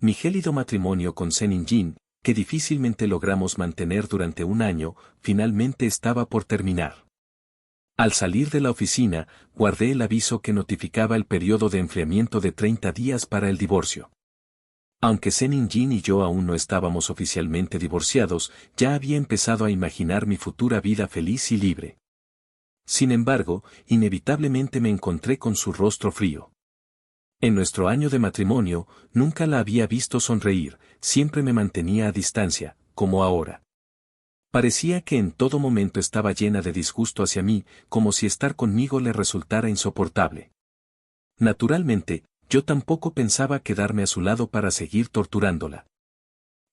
Mi gélido matrimonio con Zenin Jin, que difícilmente logramos mantener durante un año, finalmente estaba por terminar. Al salir de la oficina, guardé el aviso que notificaba el periodo de enfriamiento de 30 días para el divorcio. Aunque Zenin Jin y yo aún no estábamos oficialmente divorciados, ya había empezado a imaginar mi futura vida feliz y libre. Sin embargo, inevitablemente me encontré con su rostro frío. En nuestro año de matrimonio, nunca la había visto sonreír, siempre me mantenía a distancia, como ahora. Parecía que en todo momento estaba llena de disgusto hacia mí, como si estar conmigo le resultara insoportable. Naturalmente, yo tampoco pensaba quedarme a su lado para seguir torturándola.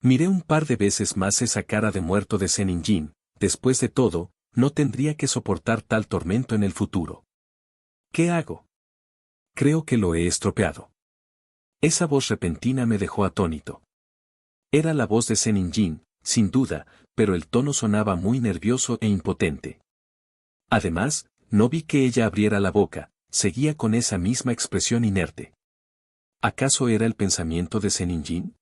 Miré un par de veces más esa cara de muerto de Zenin Jin. Después de todo, no tendría que soportar tal tormento en el futuro. ¿Qué hago? Creo que lo he estropeado. Esa voz repentina me dejó atónito. Era la voz de Zenin Jin, sin duda, pero el tono sonaba muy nervioso e impotente. Además, no vi que ella abriera la boca, seguía con esa misma expresión inerte. ¿Acaso era el pensamiento de Zenin Jin?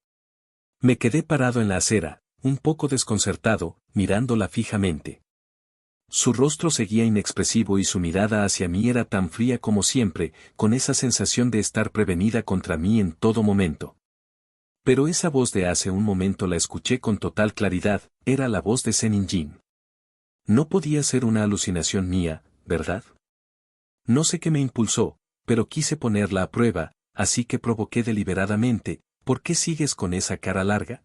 Me quedé parado en la acera, un poco desconcertado, mirándola fijamente. Su rostro seguía inexpresivo y su mirada hacia mí era tan fría como siempre, con esa sensación de estar prevenida contra mí en todo momento. Pero esa voz de hace un momento la escuché con total claridad, era la voz de Zenin Jin. No podía ser una alucinación mía, ¿verdad? No sé qué me impulsó, pero quise ponerla a prueba, así que provoqué deliberadamente, ¿por qué sigues con esa cara larga?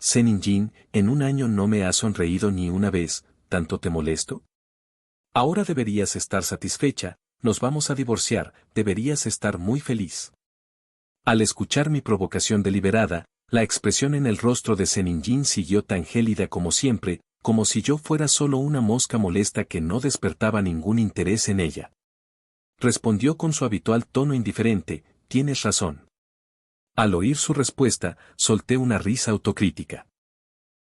Zenin Jin, en un año no me has sonreído ni una vez, ¿tanto te molesto? Ahora deberías estar satisfecha, nos vamos a divorciar, deberías estar muy feliz. Al escuchar mi provocación deliberada, la expresión en el rostro de Zenin Jin siguió tan gélida como siempre, como si yo fuera solo una mosca molesta que no despertaba ningún interés en ella. Respondió con su habitual tono indiferente, tienes razón. Al oír su respuesta, solté una risa autocrítica.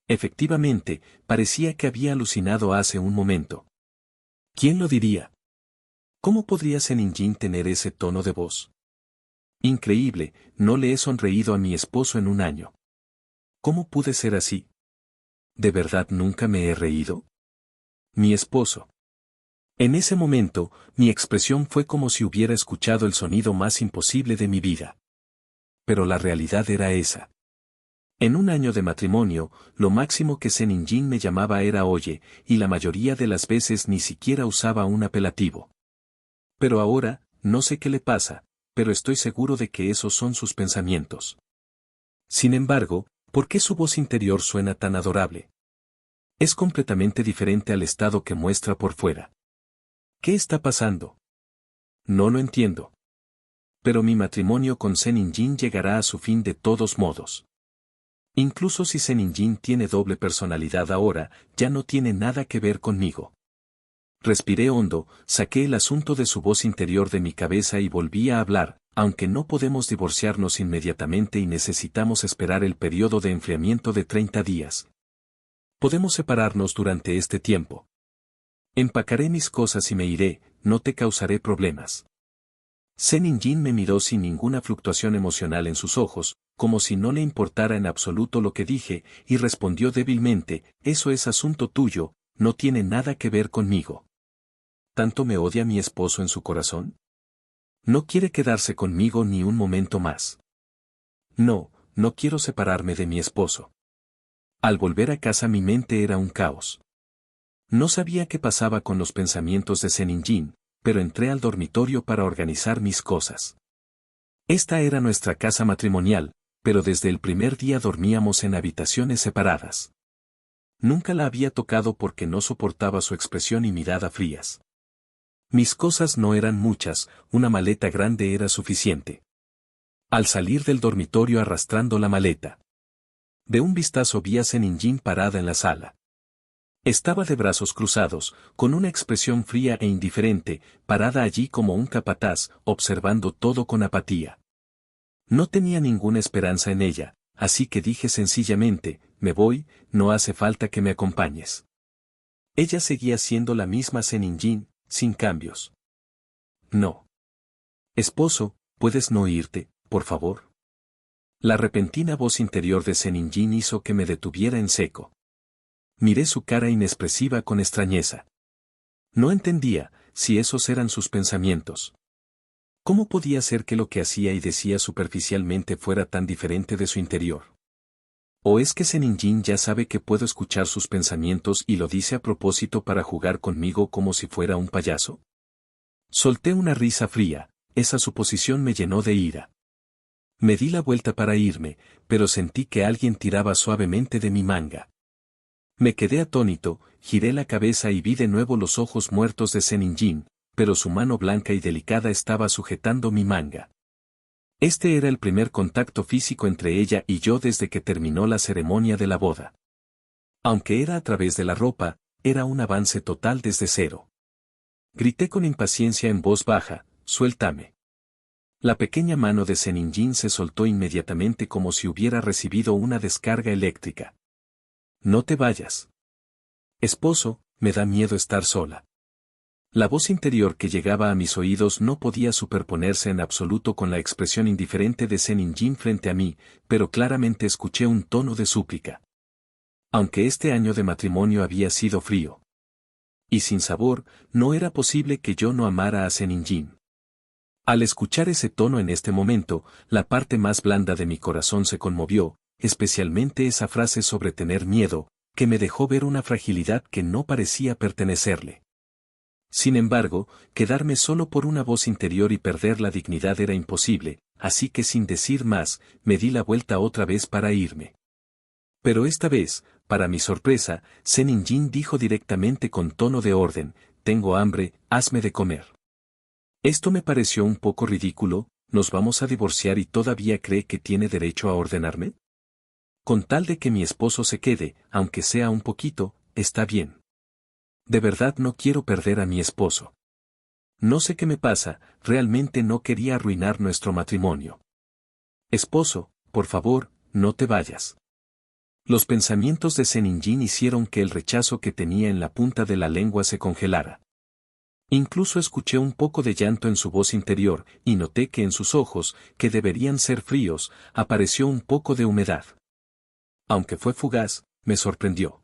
Efectivamente, parecía que había alucinado hace un momento. ¿Quién lo diría? ¿Cómo podría Zenin Jin tener ese tono de voz? Increíble, no le he sonreído a mi esposo en un año. ¿Cómo pude ser así? ¿De verdad nunca me he reído? Mi esposo. En ese momento, mi expresión fue como si hubiera escuchado el sonido más imposible de mi vida. Pero la realidad era esa. En un año de matrimonio, lo máximo que Zenin Jin me llamaba era oye, y la mayoría de las veces ni siquiera usaba un apelativo. Pero ahora, no sé qué le pasa, pero estoy seguro de que esos son sus pensamientos. Sin embargo, ¿por qué su voz interior suena tan adorable? Es completamente diferente al estado que muestra por fuera. ¿Qué está pasando? No lo entiendo. Pero mi matrimonio con Zenin Jin llegará a su fin de todos modos. Incluso si Zenin Jin tiene doble personalidad ahora, ya no tiene nada que ver conmigo. Respiré hondo, saqué el asunto de su voz interior de mi cabeza y volví a hablar, aunque no podemos divorciarnos inmediatamente y necesitamos esperar el periodo de enfriamiento de 30 días. Podemos separarnos durante este tiempo. Empacaré mis cosas y me iré, no te causaré problemas. Zenin Jin me miró sin ninguna fluctuación emocional en sus ojos, como si no le importara en absoluto lo que dije, y respondió débilmente, eso es asunto tuyo, no tiene nada que ver conmigo. ¿Tanto me odia mi esposo en su corazón? No quiere quedarse conmigo ni un momento más. No, no quiero separarme de mi esposo. Al volver a casa mi mente era un caos. No sabía qué pasaba con los pensamientos de Zenin Jin, pero entré al dormitorio para organizar mis cosas. Esta era nuestra casa matrimonial, pero desde el primer día dormíamos en habitaciones separadas. Nunca la había tocado porque no soportaba su expresión y mirada frías. Mis cosas no eran muchas, una maleta grande era suficiente. Al salir del dormitorio arrastrando la maleta. De un vistazo vi a Zenin Jin parada en la sala. Estaba de brazos cruzados, con una expresión fría e indiferente, parada allí como un capataz, observando todo con apatía. No tenía ninguna esperanza en ella, así que dije sencillamente, me voy, no hace falta que me acompañes. Ella seguía siendo la misma Zenin Jin, sin cambios. No. Esposo, ¿puedes no irte, por favor? La repentina voz interior de Zenin Jin hizo que me detuviera en seco. Miré su cara inexpresiva con extrañeza. No entendía si esos eran sus pensamientos. ¿Cómo podía ser que lo que hacía y decía superficialmente fuera tan diferente de su interior? ¿O es que Zenin Jin ya sabe que puedo escuchar sus pensamientos y lo dice a propósito para jugar conmigo como si fuera un payaso? Solté una risa fría, esa suposición me llenó de ira. Me di la vuelta para irme, pero sentí que alguien tiraba suavemente de mi manga. Me quedé atónito, giré la cabeza y vi de nuevo los ojos muertos de Zenin Jin, pero su mano blanca y delicada estaba sujetando mi manga. Este era el primer contacto físico entre ella y yo desde que terminó la ceremonia de la boda. Aunque era a través de la ropa, era un avance total desde cero. Grité con impaciencia en voz baja, «Suéltame». La pequeña mano de Zenin Jin se soltó inmediatamente como si hubiera recibido una descarga eléctrica. «No te vayas. Esposo, me da miedo estar sola». La voz interior que llegaba a mis oídos no podía superponerse en absoluto con la expresión indiferente de Zenin Jin frente a mí, pero claramente escuché un tono de súplica. Aunque este año de matrimonio había sido frío y sin sabor, no era posible que yo no amara a Zenin Jin. Al escuchar ese tono en este momento, la parte más blanda de mi corazón se conmovió, especialmente esa frase sobre tener miedo, que me dejó ver una fragilidad que no parecía pertenecerle. Sin embargo, quedarme solo por una voz interior y perder la dignidad era imposible, así que sin decir más, me di la vuelta otra vez para irme. Pero esta vez, para mi sorpresa, Zenin Jin dijo directamente con tono de orden, «Tengo hambre, hazme de comer». Esto me pareció un poco ridículo, ¿nos vamos a divorciar y todavía cree que tiene derecho a ordenarme? Con tal de que mi esposo se quede, aunque sea un poquito, está bien. De verdad no quiero perder a mi esposo. No sé qué me pasa, realmente no quería arruinar nuestro matrimonio. Esposo, por favor, no te vayas. Los pensamientos de Zenin Jin hicieron que el rechazo que tenía en la punta de la lengua se congelara. Incluso escuché un poco de llanto en su voz interior, y noté que en sus ojos, que deberían ser fríos, apareció un poco de humedad. Aunque fue fugaz, me sorprendió.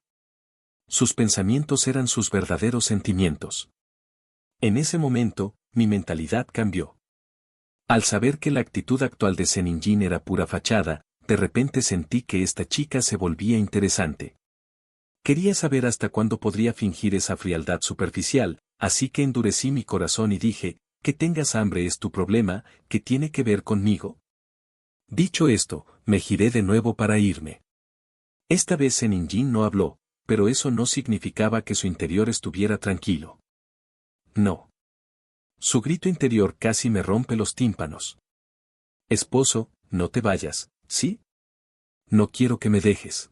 Sus pensamientos eran sus verdaderos sentimientos. En ese momento, mi mentalidad cambió. Al saber que la actitud actual de Zenin Jin era pura fachada, de repente sentí que esta chica se volvía interesante. Quería saber hasta cuándo podría fingir esa frialdad superficial, así que endurecí mi corazón y dije, que tengas hambre es tu problema, ¿qué tiene que ver conmigo? Dicho esto, me giré de nuevo para irme. Esta vez Zenin Jin no habló, pero eso no significaba que su interior estuviera tranquilo. No. Su grito interior casi me rompe los tímpanos. Esposo, no te vayas, ¿sí? No quiero que me dejes.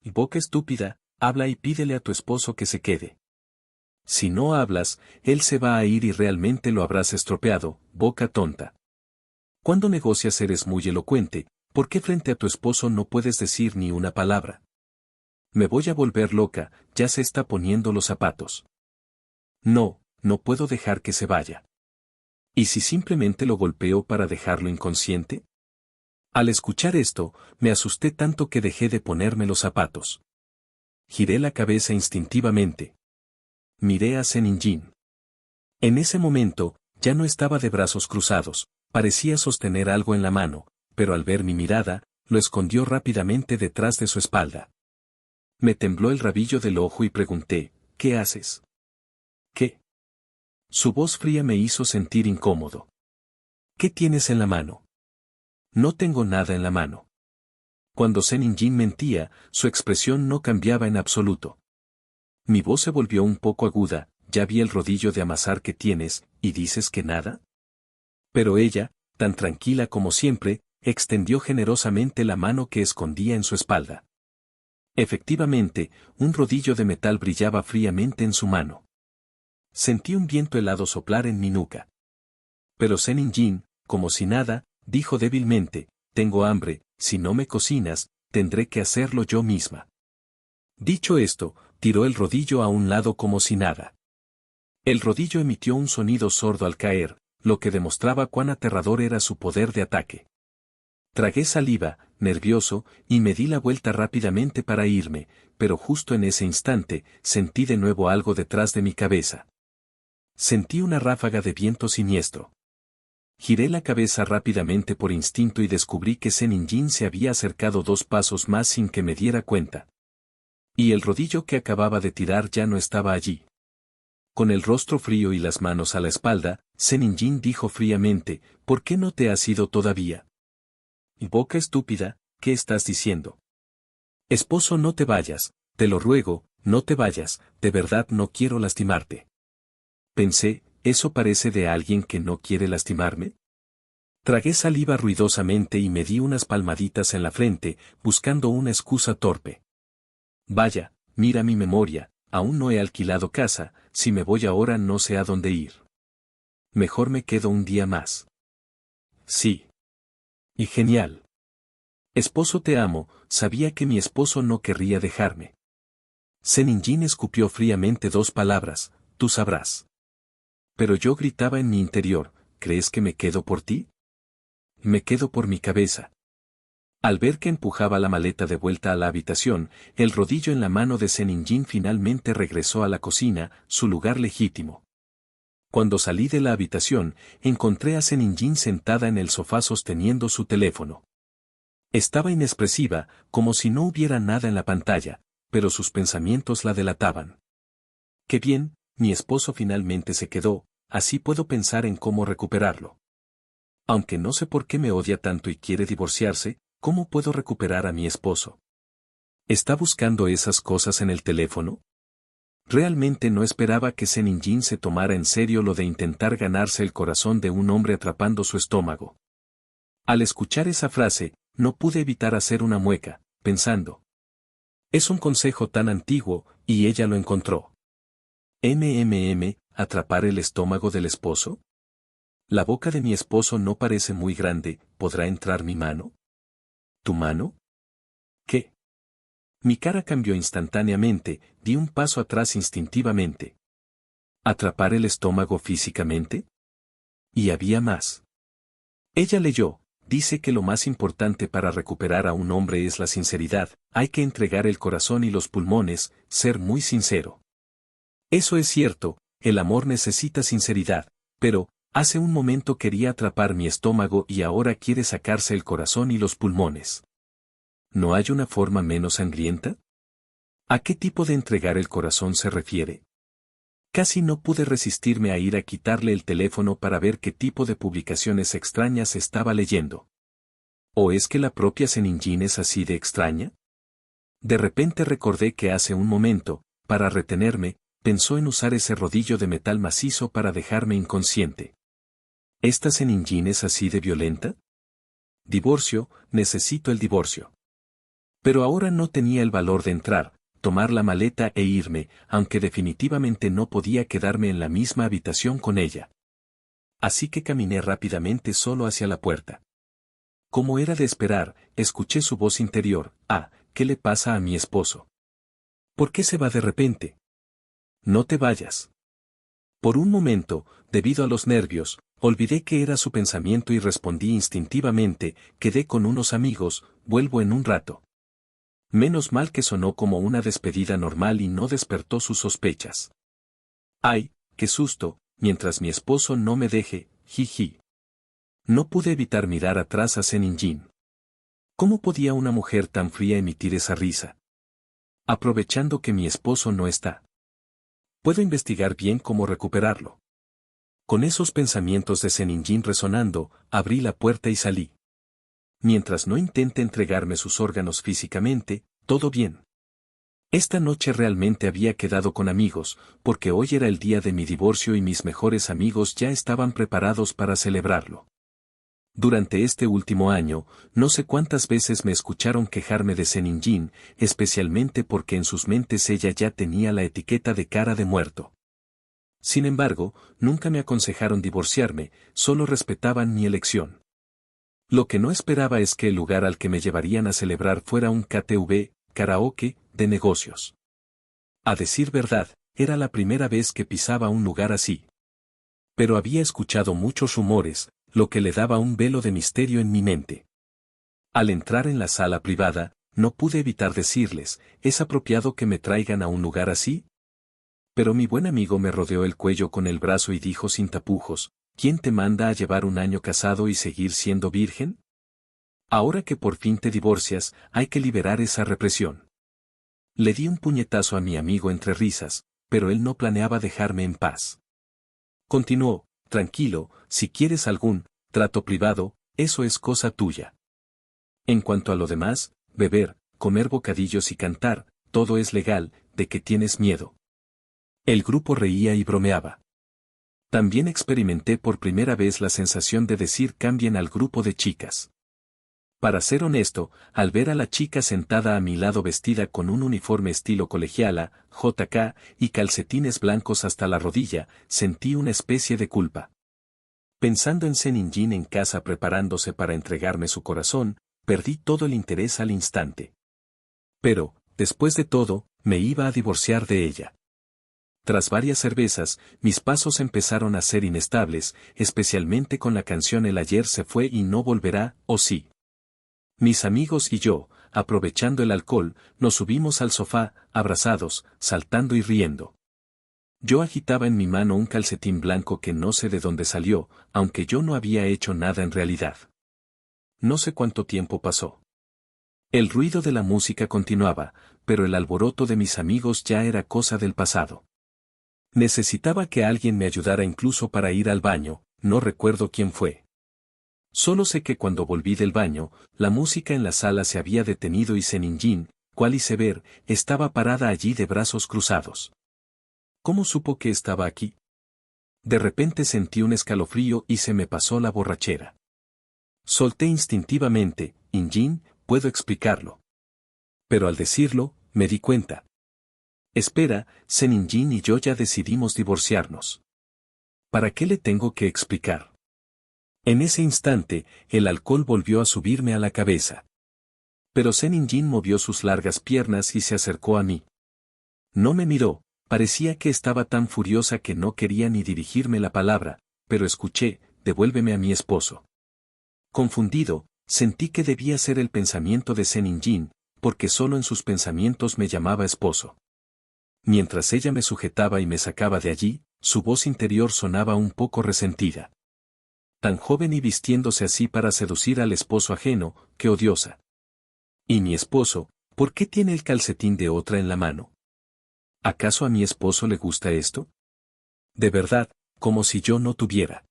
Boca estúpida, habla y pídele a tu esposo que se quede. Si no hablas, él se va a ir y realmente lo habrás estropeado, boca tonta. Cuando negocias eres muy elocuente, ¿por qué frente a tu esposo no puedes decir ni una palabra? Me voy a volver loca, ya se está poniendo los zapatos. No, no puedo dejar que se vaya. ¿Y si simplemente lo golpeo para dejarlo inconsciente? Al escuchar esto, me asusté tanto que dejé de ponerme los zapatos. Giré la cabeza instintivamente. Miré a Zenin Jin. En ese momento, ya no estaba de brazos cruzados, parecía sostener algo en la mano, pero al ver mi mirada, lo escondió rápidamente detrás de su espalda. Me tembló el rabillo del ojo y pregunté, ¿qué haces? ¿Qué? Su voz fría me hizo sentir incómodo. ¿Qué tienes en la mano? No tengo nada en la mano. Cuando Zenin Jin mentía, su expresión no cambiaba en absoluto. Mi voz se volvió un poco aguda, ya vi el rodillo de amasar que tienes, ¿y dices que nada? Pero ella, tan tranquila como siempre, extendió generosamente la mano que escondía en su espalda. Efectivamente, un rodillo de metal brillaba fríamente en su mano. Sentí un viento helado soplar en mi nuca. Pero Zenin Jin, como si nada, dijo débilmente, tengo hambre, si no me cocinas, tendré que hacerlo yo misma. Dicho esto, tiró el rodillo a un lado como si nada. El rodillo emitió un sonido sordo al caer, lo que demostraba cuán aterrador era su poder de ataque. Tragué saliva, nervioso, y me di la vuelta rápidamente para irme, pero justo en ese instante, sentí de nuevo algo detrás de mi cabeza. Sentí una ráfaga de viento siniestro. Giré la cabeza rápidamente por instinto y descubrí que Zenin Jin se había acercado 2 pasos más sin que me diera cuenta. Y el rodillo que acababa de tirar ya no estaba allí. Con el rostro frío y las manos a la espalda, Zenin Jin dijo fríamente, ¿por qué no te has ido todavía? Boca estúpida, ¿qué estás diciendo? Esposo, no te vayas, te lo ruego, no te vayas, de verdad no quiero lastimarte. Pensé, ¿eso parece de alguien que no quiere lastimarme? Tragué saliva ruidosamente y me di unas palmaditas en la frente, buscando una excusa torpe. Vaya, mira mi memoria, aún no he alquilado casa, si me voy ahora no sé a dónde ir. Mejor me quedo un día más. Sí. Y genial. Esposo, te amo, sabía que mi esposo no querría dejarme. Zenin Jin escupió fríamente 2 palabras, tú sabrás. Pero yo gritaba en mi interior, ¿crees que me quedo por ti? Me quedo por mi cabeza. Al ver que empujaba la maleta de vuelta a la habitación, el rodillo en la mano de Zenin Jin finalmente regresó a la cocina, su lugar legítimo. Cuando salí de la habitación, encontré a Zenin Jin sentada en el sofá sosteniendo su teléfono. Estaba inexpresiva, como si no hubiera nada en la pantalla, pero sus pensamientos la delataban. Qué bien, mi esposo finalmente se quedó, así puedo pensar en cómo recuperarlo. Aunque no sé por qué me odia tanto y quiere divorciarse, ¿cómo puedo recuperar a mi esposo? ¿Está buscando esas cosas en el teléfono? Realmente no esperaba que Zenin Jin se tomara en serio lo de intentar ganarse el corazón de un hombre atrapando su estómago. Al escuchar esa frase, no pude evitar hacer una mueca, pensando. Es un consejo tan antiguo, y ella lo encontró. ¿Atrapar el estómago del esposo? La boca de mi esposo no parece muy grande, ¿podrá entrar mi mano? ¿Tu mano? ¿Qué? Mi cara cambió instantáneamente, di un paso atrás instintivamente. ¿Atrapar el estómago físicamente? Y había más. Ella leyó, dice que lo más importante para recuperar a un hombre es la sinceridad, hay que entregar el corazón y los pulmones, ser muy sincero. Eso es cierto, el amor necesita sinceridad, pero, hace un momento quería atrapar mi estómago y ahora quiere sacarse el corazón y los pulmones. ¿No hay una forma menos sangrienta? ¿A qué tipo de entregar el corazón se refiere? Casi no pude resistirme a ir a quitarle el teléfono para ver qué tipo de publicaciones extrañas estaba leyendo. ¿O es que la propia Zenin Jin es así de extraña? De repente recordé que hace un momento, para retenerme, pensó en usar ese rodillo de metal macizo para dejarme inconsciente. ¿Esta Zenin Jin es así de violenta? Divorcio, necesito el divorcio. Pero ahora no tenía el valor de entrar, tomar la maleta e irme, aunque definitivamente no podía quedarme en la misma habitación con ella. Así que caminé rápidamente solo hacia la puerta. Como era de esperar, escuché su voz interior, ¿qué le pasa a mi esposo? ¿Por qué se va de repente? No te vayas. Por un momento, debido a los nervios, olvidé que era su pensamiento y respondí instintivamente, quedé con unos amigos, vuelvo en un rato. Menos mal que sonó como una despedida normal y no despertó sus sospechas. ¡Ay, qué susto! Mientras mi esposo no me deje, jiji. No pude evitar mirar atrás a Zenin Jin. ¿Cómo podía una mujer tan fría emitir esa risa? Aprovechando que mi esposo no está. Puedo investigar bien cómo recuperarlo. Con esos pensamientos de Zenin Jin resonando, abrí la puerta y salí. Mientras no intente entregarme sus órganos físicamente, todo bien. Esta noche realmente había quedado con amigos, porque hoy era el día de mi divorcio y mis mejores amigos ya estaban preparados para celebrarlo. Durante este último año, no sé cuántas veces me escucharon quejarme de Zenin Jin, especialmente porque en sus mentes ella ya tenía la etiqueta de cara de muerto. Sin embargo, nunca me aconsejaron divorciarme, solo respetaban mi elección. Lo que no esperaba es que el lugar al que me llevarían a celebrar fuera un KTV, karaoke, de negocios. A decir verdad, era la primera vez que pisaba un lugar así. Pero había escuchado muchos rumores, lo que le daba un velo de misterio en mi mente. Al entrar en la sala privada, no pude evitar decirles, ¿es apropiado que me traigan a un lugar así? Pero mi buen amigo me rodeó el cuello con el brazo y dijo sin tapujos, ¿quién te manda a llevar un año casado y seguir siendo virgen? Ahora que por fin te divorcias, hay que liberar esa represión. Le di un puñetazo a mi amigo entre risas, pero él no planeaba dejarme en paz. Continuó, tranquilo, si quieres algún trato privado, eso es cosa tuya. En cuanto a lo demás, beber, comer bocadillos y cantar, todo es legal, ¿de qué tienes miedo? El grupo reía y bromeaba. También experimenté por primera vez la sensación de decir cambien al grupo de chicas. Para ser honesto, al ver a la chica sentada a mi lado vestida con un uniforme estilo colegiala, JK, y calcetines blancos hasta la rodilla, sentí una especie de culpa. Pensando en Senin Jin en casa preparándose para entregarme su corazón, perdí todo el interés al instante. Pero, después de todo, me iba a divorciar de ella. Tras varias cervezas, mis pasos empezaron a ser inestables, especialmente con la canción El ayer se fue y no volverá, ¿o sí? Mis amigos y yo, aprovechando el alcohol, nos subimos al sofá, abrazados, saltando y riendo. Yo agitaba en mi mano un calcetín blanco que no sé de dónde salió, aunque yo no había hecho nada en realidad. No sé cuánto tiempo pasó. El ruido de la música continuaba, pero el alboroto de mis amigos ya era cosa del pasado. Necesitaba que alguien me ayudara incluso para ir al baño, no recuerdo quién fue. Solo sé que cuando volví del baño, la música en la sala se había detenido y Senin Jin, cual iceberg, estaba parada allí de brazos cruzados. ¿Cómo supo que estaba aquí? De repente sentí un escalofrío y se me pasó la borrachera. Solté instintivamente, Injin, puedo explicarlo. Pero al decirlo, me di cuenta. Espera, Senin Jin y yo ya decidimos divorciarnos. ¿Para qué le tengo que explicar? En ese instante, el alcohol volvió a subirme a la cabeza. Pero Senin Jin movió sus largas piernas y se acercó a mí. No me miró, parecía que estaba tan furiosa que no quería ni dirigirme la palabra, pero escuché, devuélveme a mi esposo. Confundido, sentí que debía ser el pensamiento de Senin Jin, porque solo en sus pensamientos me llamaba esposo. Mientras ella me sujetaba y me sacaba de allí, su voz interior sonaba un poco resentida. Tan joven y vistiéndose así para seducir al esposo ajeno, qué odiosa. ¿Y mi esposo, por qué tiene el calcetín de otra en la mano? ¿Acaso a mi esposo le gusta esto? De verdad, como si yo no tuviera.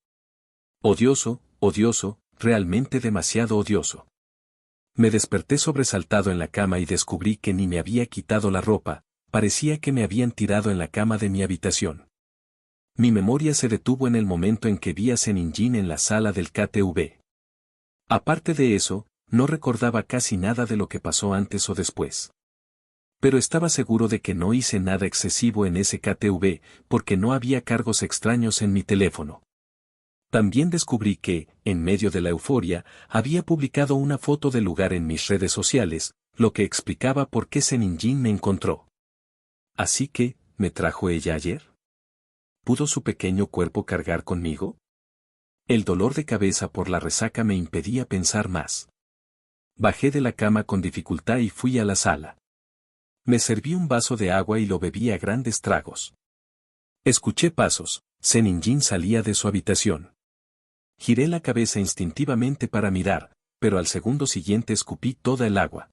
Odioso, odioso, realmente demasiado odioso. Me desperté sobresaltado en la cama y descubrí que ni me había quitado la ropa, parecía que me habían tirado en la cama de mi habitación. Mi memoria se detuvo en el momento en que vi a Senin Jin en la sala del KTV. Aparte de eso, no recordaba casi nada de lo que pasó antes o después. Pero estaba seguro de que no hice nada excesivo en ese KTV, porque no había cargos extraños en mi teléfono. También descubrí que, en medio de la euforia, había publicado una foto del lugar en mis redes sociales, lo que explicaba por qué Senin Jin me encontró. Así que, ¿me trajo ella ayer? ¿Pudo su pequeño cuerpo cargar conmigo? El dolor de cabeza por la resaca me impedía pensar más. Bajé de la cama con dificultad y fui a la sala. Me serví un vaso de agua y lo bebí a grandes tragos. Escuché pasos, Senin Jin salía de su habitación. Giré la cabeza instintivamente para mirar, pero al segundo siguiente escupí toda el agua.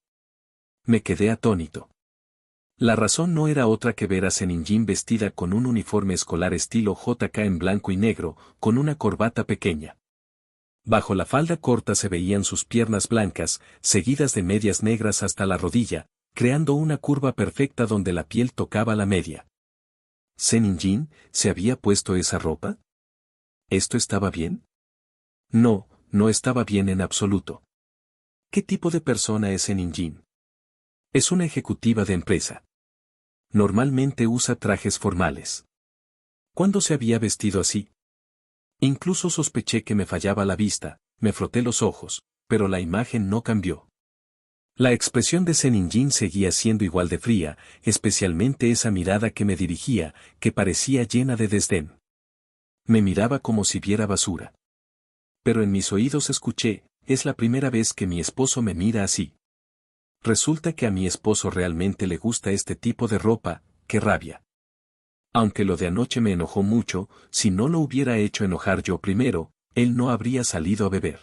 Me quedé atónito. La razón no era otra que ver a Senin Jin vestida con un uniforme escolar estilo JK en blanco y negro, con una corbata pequeña. Bajo la falda corta se veían sus piernas blancas, seguidas de medias negras hasta la rodilla, creando una curva perfecta donde la piel tocaba la media. ¿Senin Jin se había puesto esa ropa? ¿Esto estaba bien? No, no estaba bien en absoluto. ¿Qué tipo de persona es Senin Jin? Es una ejecutiva de empresa. Normalmente usa trajes formales. ¿Cuándo se había vestido así? Incluso sospeché que me fallaba la vista, me froté los ojos, pero la imagen no cambió. La expresión de Senin Jin seguía siendo igual de fría, especialmente esa mirada que me dirigía, que parecía llena de desdén. Me miraba como si viera basura. Pero en mis oídos escuché, es la primera vez que mi esposo me mira así. Resulta que a mi esposo realmente le gusta este tipo de ropa, qué rabia. Aunque lo de anoche me enojó mucho, si no lo hubiera hecho enojar yo primero, él no habría salido a beber.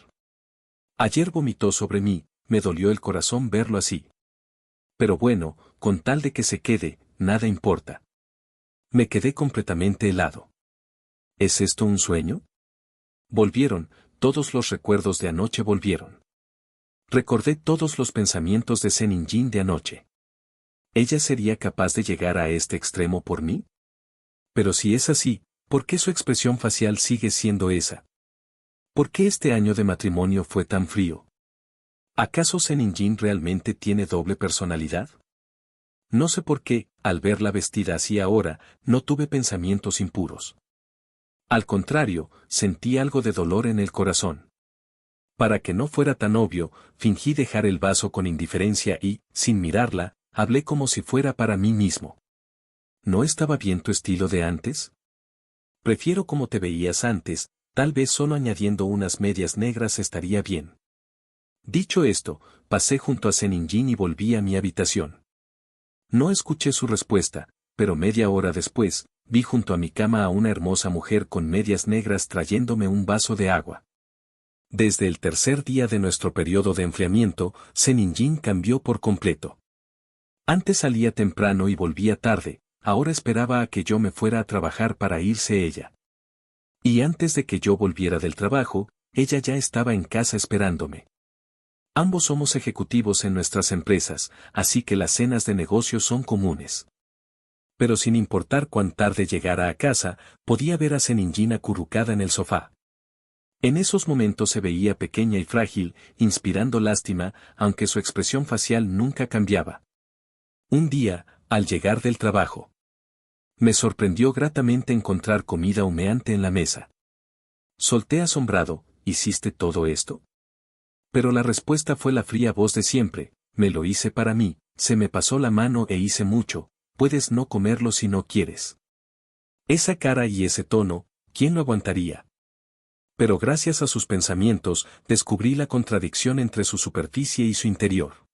Ayer vomitó sobre mí, me dolió el corazón verlo así. Pero bueno, con tal de que se quede, nada importa. Me quedé completamente helado. ¿Es esto un sueño? Volvieron, todos los recuerdos de anoche volvieron. Recordé todos los pensamientos de Zenin Jin de anoche. ¿Ella sería capaz de llegar a este extremo por mí? Pero si es así, ¿por qué su expresión facial sigue siendo esa? ¿Por qué este año de matrimonio fue tan frío? ¿Acaso Zenin Jin realmente tiene doble personalidad? No sé por qué, al verla vestida así ahora, no tuve pensamientos impuros. Al contrario, sentí algo de dolor en el corazón. Para que no fuera tan obvio, fingí dejar el vaso con indiferencia y, sin mirarla, hablé como si fuera para mí mismo. ¿No estaba bien tu estilo de antes? Prefiero como te veías antes, tal vez solo añadiendo unas medias negras estaría bien. Dicho esto, pasé junto a Zenin Jin y volví a mi habitación. No escuché su respuesta, pero media hora después, vi junto a mi cama a una hermosa mujer con medias negras trayéndome un vaso de agua. Desde el tercer día de nuestro periodo de enfriamiento, Zenin Jin cambió por completo. Antes salía temprano y volvía tarde, ahora esperaba a que yo me fuera a trabajar para irse ella. Y antes de que yo volviera del trabajo, ella ya estaba en casa esperándome. Ambos somos ejecutivos en nuestras empresas, así que las cenas de negocios son comunes. Pero sin importar cuán tarde llegara a casa, podía ver a Zenin Jin acurrucada en el sofá. En esos momentos se veía pequeña y frágil, inspirando lástima, aunque su expresión facial nunca cambiaba. Un día, al llegar del trabajo, me sorprendió gratamente encontrar comida humeante en la mesa. Solté asombrado, ¿hiciste todo esto? Pero la respuesta fue la fría voz de siempre, me lo hice para mí, se me pasó la mano e hice mucho, puedes no comerlo si no quieres. Esa cara y ese tono, ¿quién lo aguantaría? Pero gracias a sus pensamientos, descubrí la contradicción entre su superficie y su interior.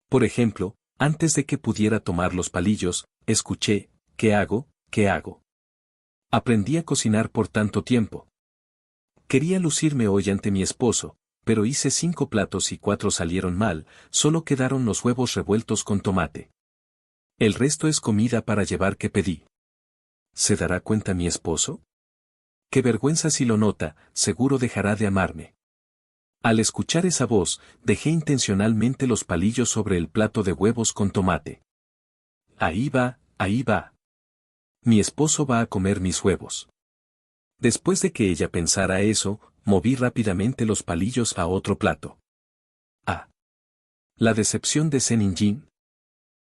Por ejemplo, antes de que pudiera tomar los palillos, escuché, ¿qué hago? ¿Qué hago? Aprendí a cocinar por tanto tiempo. Quería lucirme hoy ante mi esposo, pero hice 5 platos y 4 salieron mal, solo quedaron los huevos revueltos con tomate. El resto es comida para llevar que pedí. ¿Se dará cuenta mi esposo? Qué vergüenza si lo nota, seguro dejará de amarme. Al escuchar esa voz, dejé intencionalmente los palillos sobre el plato de huevos con tomate. Ahí va, ahí va. Mi esposo va a comer mis huevos. Después de que ella pensara eso, moví rápidamente los palillos a otro plato. Ah. La decepción de Zenin Jin.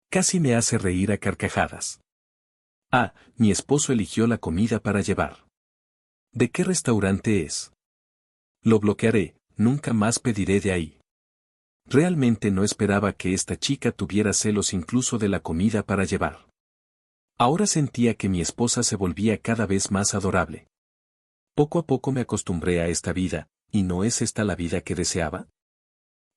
Casi me hace reír a carcajadas. Ah, mi esposo eligió la comida para llevar. ¿De qué restaurante es? Lo bloquearé, nunca más pediré de ahí. Realmente no esperaba que esta chica tuviera celos incluso de la comida para llevar. Ahora sentía que mi esposa se volvía cada vez más adorable. Poco a poco me acostumbré a esta vida, ¿y no es esta la vida que deseaba?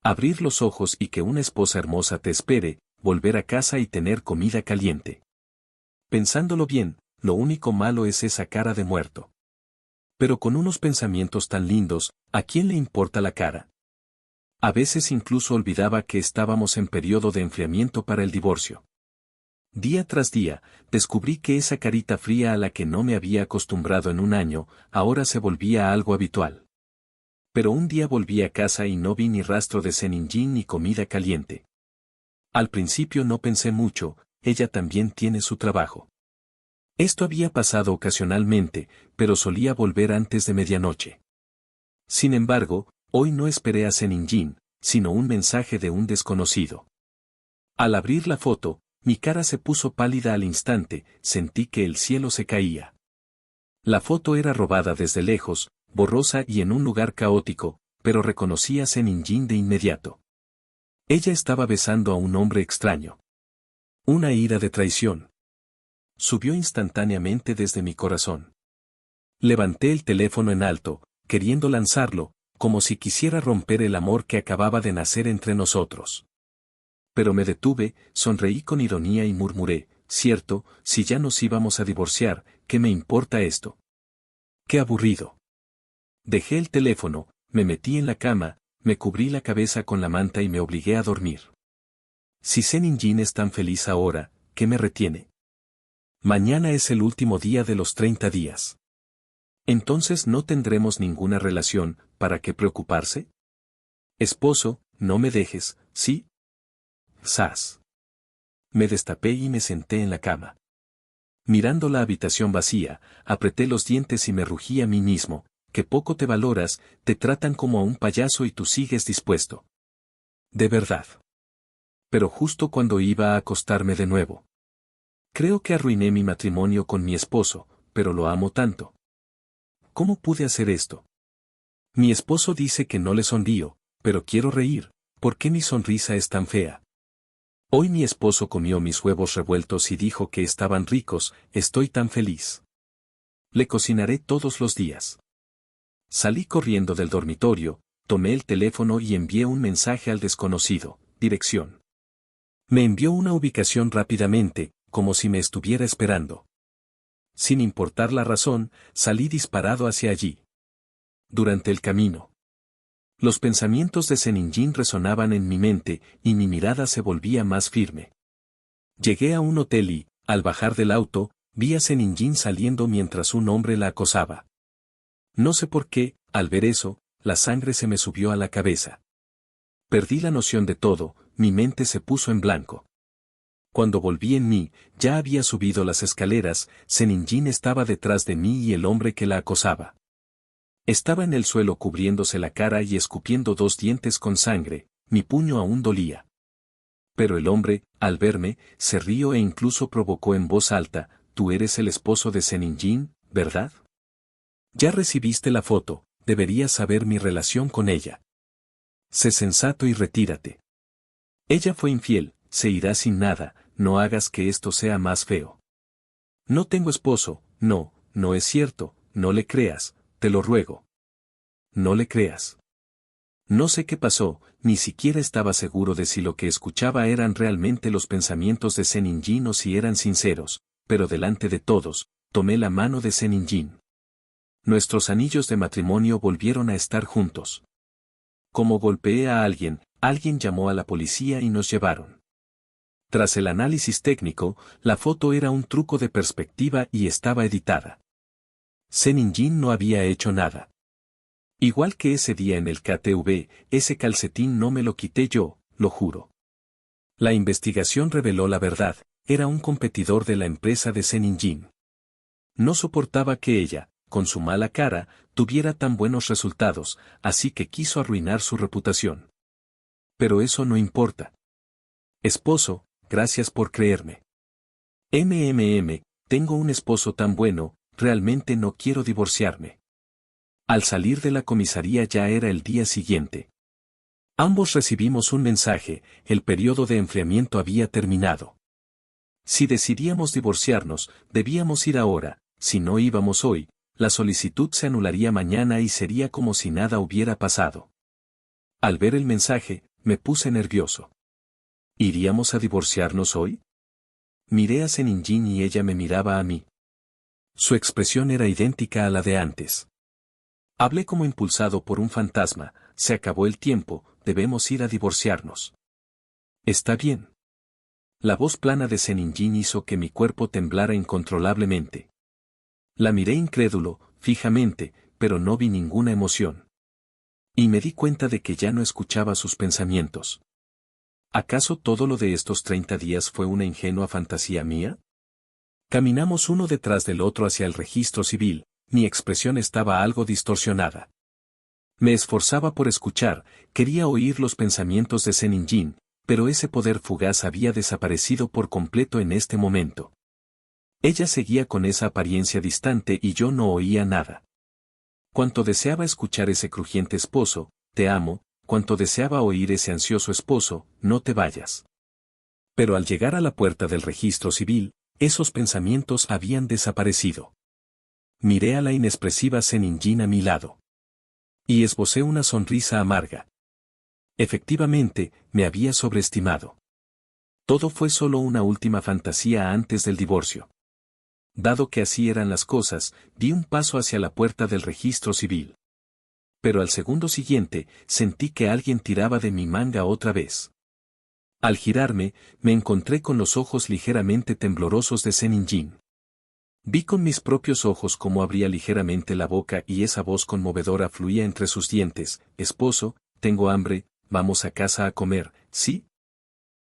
Abrir los ojos y que una esposa hermosa te espere, volver a casa y tener comida caliente. Pensándolo bien, lo único malo es esa cara de muerto. Pero con unos pensamientos tan lindos, ¿a quién le importa la cara? A veces incluso olvidaba que estábamos en periodo de enfriamiento para el divorcio. Día tras día, descubrí que esa carita fría a la que no me había acostumbrado en un año, ahora se volvía algo habitual. Pero un día volví a casa y no vi ni rastro de Zenin Jin ni comida caliente. Al principio no pensé mucho, ella también tiene su trabajo. Esto había pasado ocasionalmente, pero solía volver antes de medianoche. Sin embargo, hoy no esperé a Zenin Jin, sino un mensaje de un desconocido. Al abrir la foto, mi cara se puso pálida al instante, sentí que el cielo se caía. La foto era robada desde lejos, borrosa y en un lugar caótico, pero reconocí a Zenin Jin de inmediato. Ella estaba besando a un hombre extraño. Una ira de traición subió instantáneamente desde mi corazón. Levanté el teléfono en alto, queriendo lanzarlo, como si quisiera romper el amor que acababa de nacer entre nosotros. Pero me detuve, sonreí con ironía y murmuré, cierto, si ya nos íbamos a divorciar, ¿qué me importa esto? ¡Qué aburrido! Dejé el teléfono, me metí en la cama, me cubrí la cabeza con la manta y me obligué a dormir. Si Senin Jin es tan feliz ahora, ¿qué me retiene? Mañana es el último día de los 30 días. Entonces no tendremos ninguna relación, ¿para qué preocuparse? Esposo, no me dejes, ¿sí? ¡Sas! Me destapé y me senté en la cama. Mirando la habitación vacía, apreté los dientes y me rugí a mí mismo, que poco te valoras, te tratan como a un payaso y tú sigues dispuesto. De verdad. Pero justo cuando iba a acostarme de nuevo. Creo que arruiné mi matrimonio con mi esposo, pero lo amo tanto. ¿Cómo pude hacer esto? Mi esposo dice que no le sonrío, pero quiero reír, ¿por qué mi sonrisa es tan fea? Hoy mi esposo comió mis huevos revueltos y dijo que estaban ricos, estoy tan feliz. Le cocinaré todos los días. Salí corriendo del dormitorio, tomé el teléfono y envié un mensaje al desconocido, dirección. Me envió una ubicación rápidamente, como si me estuviera esperando. Sin importar la razón, salí disparado hacia allí. Durante el camino, los pensamientos de Senin Jin resonaban en mi mente, y mi mirada se volvía más firme. Llegué a un hotel y, al bajar del auto, vi a Senin Jin saliendo mientras un hombre la acosaba. No sé por qué, al ver eso, la sangre se me subió a la cabeza. Perdí la noción de todo, mi mente se puso en blanco. Cuando volví en mí, ya había subido las escaleras, Senin Jin estaba detrás de mí y el hombre que la acosaba. Estaba en el suelo cubriéndose la cara y escupiendo 2 dientes con sangre, mi puño aún dolía. Pero el hombre, al verme, se rió e incluso provocó en voz alta, «Tú eres el esposo de Senin Jin, ¿verdad? Ya recibiste la foto, deberías saber mi relación con ella. Sé sensato y retírate. Ella fue infiel, se irá sin nada, no hagas que esto sea más feo. No tengo esposo, no, no es cierto, no le creas. Te lo ruego. No le creas. No sé qué pasó, ni siquiera estaba seguro de si lo que escuchaba eran realmente los pensamientos de Senin Jin o si eran sinceros, pero delante de todos, tomé la mano de Senin Jin. Nuestros anillos de matrimonio volvieron a estar juntos. Como golpeé a alguien, alguien llamó a la policía y nos llevaron. Tras el análisis técnico, la foto era un truco de perspectiva y estaba editada. Senin Jin no había hecho nada. Igual que ese día en el KTV, ese calcetín no me lo quité yo, lo juro. La investigación reveló la verdad, era un competidor de la empresa de Senin Jin. No soportaba que ella, con su mala cara, tuviera tan buenos resultados, así que quiso arruinar su reputación. Pero eso no importa. Esposo, gracias por creerme. Tengo un esposo tan bueno, realmente no quiero divorciarme. Al salir de la comisaría ya era el día siguiente. Ambos recibimos un mensaje, el periodo de enfriamiento había terminado. Si decidíamos divorciarnos, debíamos ir ahora, si no íbamos hoy, la solicitud se anularía mañana y sería como si nada hubiera pasado. Al ver el mensaje, me puse nervioso. ¿Iríamos a divorciarnos hoy? Miré a Senin Jin y ella me miraba a mí. Su expresión era idéntica a la de antes. Hablé como impulsado por un fantasma, se acabó el tiempo, debemos ir a divorciarnos. Está bien. La voz plana de Senin Jin hizo que mi cuerpo temblara incontrolablemente. La miré incrédulo, fijamente, pero no vi ninguna emoción. Y me di cuenta de que ya no escuchaba sus pensamientos. ¿Acaso todo lo de estos 30 días fue una ingenua fantasía mía? Caminamos uno detrás del otro hacia el registro civil, mi expresión estaba algo distorsionada. Me esforzaba por escuchar, quería oír los pensamientos de Senin Jin, pero ese poder fugaz había desaparecido por completo en este momento. Ella seguía con esa apariencia distante y yo no oía nada. Cuanto deseaba escuchar ese crujiente esposo, te amo, cuanto deseaba oír ese ansioso esposo, no te vayas. Pero al llegar a la puerta del registro civil, esos pensamientos habían desaparecido. Miré a la inexpresiva Senin Jin a mi lado. Y esbocé una sonrisa amarga. Efectivamente, me había sobreestimado. Todo fue solo una última fantasía antes del divorcio. Dado que así eran las cosas, di un paso hacia la puerta del registro civil. Pero al segundo siguiente, sentí que alguien tiraba de mi manga otra vez. Al girarme, me encontré con los ojos ligeramente temblorosos de Zenin Jin. Vi con mis propios ojos cómo abría ligeramente la boca y esa voz conmovedora fluía entre sus dientes: esposo, tengo hambre, vamos a casa a comer, ¿sí?